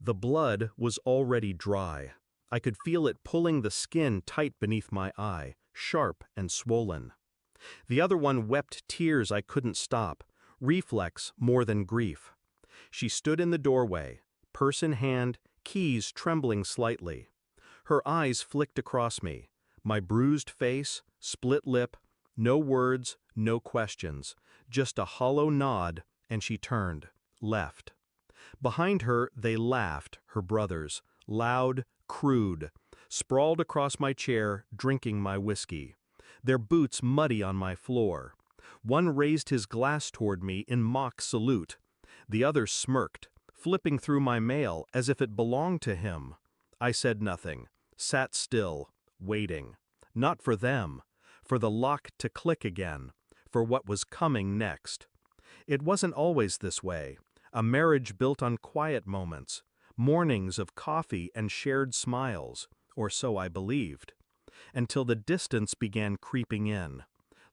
The blood was already dry. I could feel it pulling the skin tight beneath my eye, sharp and swollen. The other one wept tears I couldn't stop, reflex more than grief. She stood in the doorway, purse in hand, keys trembling slightly. Her eyes flicked across me, my bruised face, split lip, no words, no questions, just a hollow nod, and she turned, left. Behind her they laughed, her brothers, loud, crude, sprawled across my chair, drinking my whiskey, their boots muddy on my floor. One raised his glass toward me in mock salute. The other smirked, flipping through my mail as if it belonged to him. I said nothing, sat still, waiting. Not for them, for the lock to click again, for what was coming next. It wasn't always this way. A marriage built on quiet moments, mornings of coffee and shared smiles, or so I believed, until the distance began creeping in.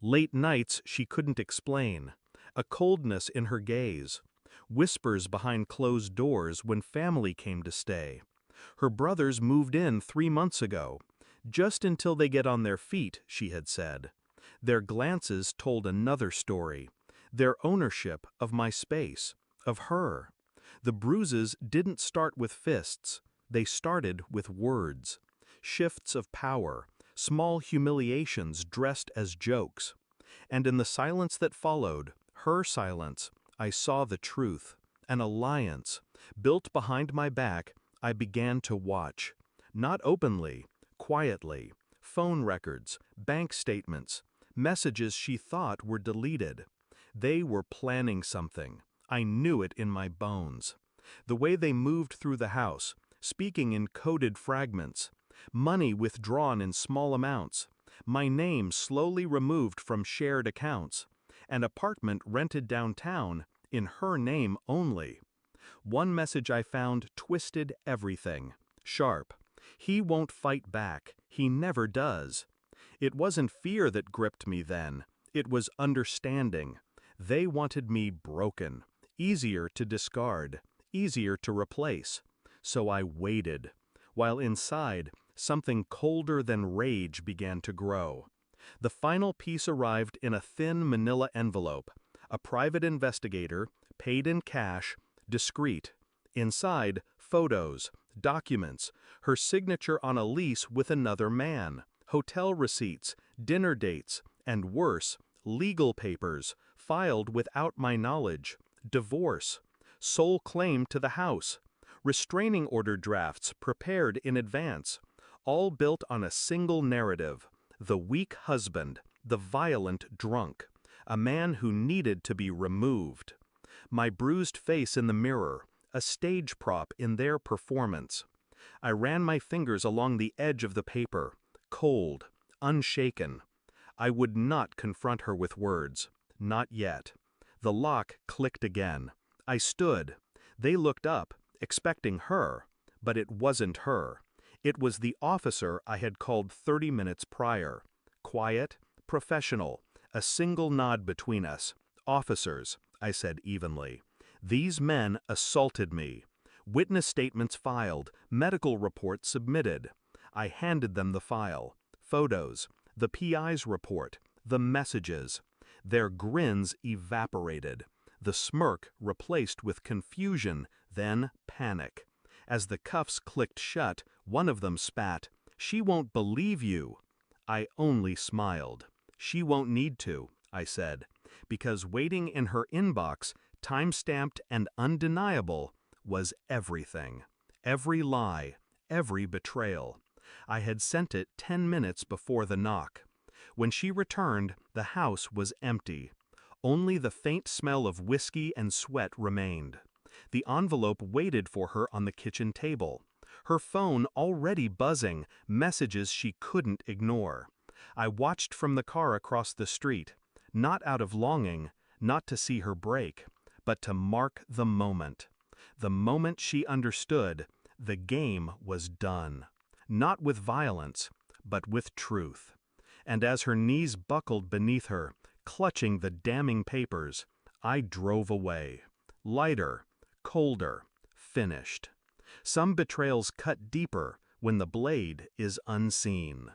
Late nights she couldn't explain, a coldness in her gaze, whispers behind closed doors when family came to stay. Her brothers moved in 3 months ago, just until they get on their feet, she had said. Their glances told another story, their ownership of my space, of her. The bruises didn't start with fists, they started with words. Shifts of power, small humiliations dressed as jokes. And in the silence that followed, her silence, I saw the truth. An alliance, built behind my back, I began to watch. Not openly, quietly. Phone records, bank statements, messages she thought were deleted. They were planning something. I knew it in my bones. The way they moved through the house, speaking in coded fragments, money withdrawn in small amounts, my name slowly removed from shared accounts, an apartment rented downtown in her name only. One message I found twisted everything. Sharp. He won't fight back. He never does. It wasn't fear that gripped me then. It was understanding. They wanted me broken. Easier to discard, easier to replace. So I waited, while inside, something colder than rage began to grow. The final piece arrived in a thin manila envelope, a private investigator, paid in cash, discreet. Inside, photos, documents, her signature on a lease with another man, hotel receipts, dinner dates, and worse, legal papers, filed without my knowledge. Divorce, sole claim to the house, restraining order drafts prepared in advance, all built on a single narrative, the weak husband, the violent drunk, a man who needed to be removed. My bruised face in the mirror, a stage prop in their performance. I ran my fingers along the edge of the paper, cold, unshaken. I would not confront her with words, not yet. The lock clicked again. I stood. They looked up, expecting her, but it wasn't her. It was the officer I had called 30 minutes prior. Quiet, professional, a single nod between us. Officers, I said evenly. These men assaulted me. Witness statements filed, medical reports submitted. I handed them the file, photos, the PI's report, the messages. Their grins evaporated. The smirk replaced with confusion, then panic. As the cuffs clicked shut, one of them spat, "She won't believe you." I only smiled. "She won't need to," I said, because waiting in her inbox, time-stamped and undeniable, was everything. Every lie, every betrayal. I had sent it 10 minutes before the knock. When she returned, the house was empty. Only the faint smell of whiskey and sweat remained. The envelope waited for her on the kitchen table. Her phone already buzzing, messages she couldn't ignore. I watched from the car across the street, not out of longing, not to see her break, but to mark the moment. The moment she understood, the game was done. Not with violence, but with truth. And as her knees buckled beneath her, clutching the damning papers, I drove away. Lighter, colder, finished. Some betrayals cut deeper when the blade is unseen.